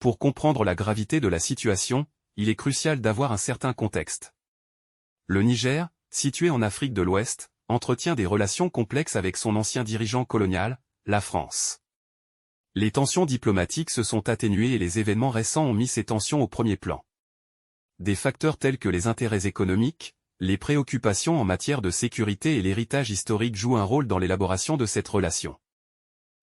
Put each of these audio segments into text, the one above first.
Pour comprendre la gravité de la situation, il est crucial d'avoir un certain contexte. Le Niger, situé en Afrique de l'Ouest, entretient des relations complexes avec son ancien dirigeant colonial, la France. Les tensions diplomatiques se sont atténuées et les événements récents ont mis ces tensions au premier plan. Des facteurs tels que les intérêts économiques, les préoccupations en matière de sécurité et l'héritage historique jouent un rôle dans l'élaboration de cette relation.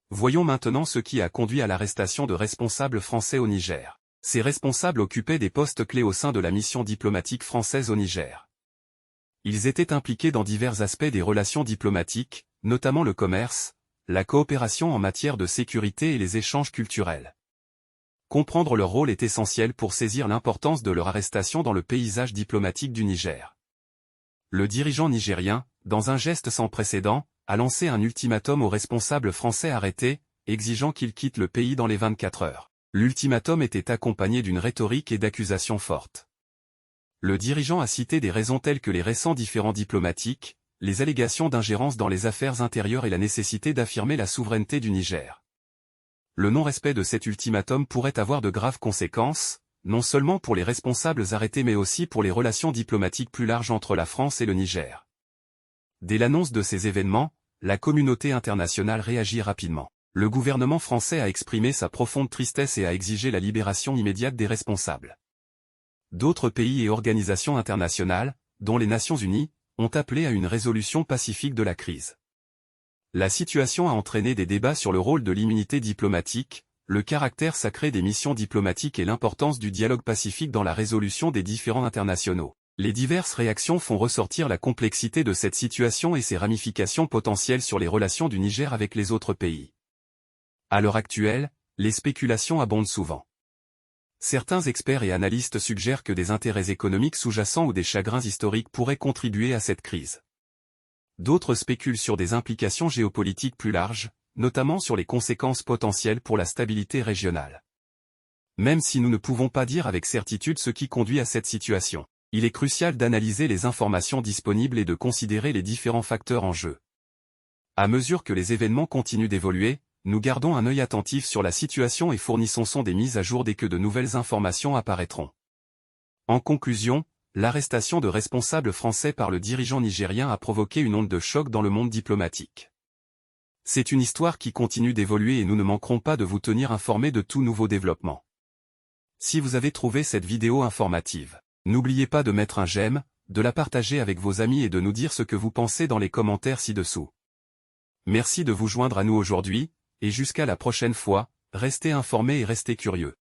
Voyons maintenant ce qui a conduit à l'arrestation de responsables français au Niger. Ces responsables occupaient des postes clés au sein de la mission diplomatique française au Niger. Ils étaient impliqués dans divers aspects des relations diplomatiques, notamment le commerce, la coopération en matière de sécurité et les échanges culturels. Comprendre leur rôle est essentiel pour saisir l'importance de leur arrestation dans le paysage diplomatique du Niger. Le dirigeant nigérien, dans un geste sans précédent, a lancé un ultimatum aux responsables français arrêtés, exigeant qu'ils quittent le pays dans les 24 heures. L'ultimatum était accompagné d'une rhétorique et d'accusations fortes. Le dirigeant a cité des raisons telles que les récents différends diplomatiques, les allégations d'ingérence dans les affaires intérieures et la nécessité d'affirmer la souveraineté du Niger. Le non-respect de cet ultimatum pourrait avoir de graves conséquences, non seulement pour les responsables arrêtés mais aussi pour les relations diplomatiques plus larges entre la France et le Niger. Dès l'annonce de ces événements, la communauté internationale réagit rapidement. Le gouvernement français a exprimé sa profonde tristesse et a exigé la libération immédiate des responsables. D'autres pays et organisations internationales, dont les Nations Unies, ont appelé à une résolution pacifique de la crise. La situation a entraîné des débats sur le rôle de l'immunité diplomatique, le caractère sacré des missions diplomatiques et l'importance du dialogue pacifique dans la résolution des différends internationaux. Les diverses réactions font ressortir la complexité de cette situation et ses ramifications potentielles sur les relations du Niger avec les autres pays. À l'heure actuelle, les spéculations abondent souvent. Certains experts et analystes suggèrent que des intérêts économiques sous-jacents ou des chagrins historiques pourraient contribuer à cette crise. D'autres spéculent sur des implications géopolitiques plus larges, notamment sur les conséquences potentielles pour la stabilité régionale. Même si nous ne pouvons pas dire avec certitude ce qui conduit à cette situation, il est crucial d'analyser les informations disponibles et de considérer les différents facteurs en jeu. À mesure que les événements continuent d'évoluer, nous gardons un œil attentif sur la situation et fournissons des mises à jour dès que de nouvelles informations apparaîtront. En conclusion, l'arrestation de responsables français par le dirigeant nigérien a provoqué une onde de choc dans le monde diplomatique. C'est une histoire qui continue d'évoluer et nous ne manquerons pas de vous tenir informés de tout nouveau développement. Si vous avez trouvé cette vidéo informative, n'oubliez pas de mettre un j'aime, de la partager avec vos amis et de nous dire ce que vous pensez dans les commentaires ci-dessous. Merci de vous joindre à nous aujourd'hui, et jusqu'à la prochaine fois, restez informés et restez curieux.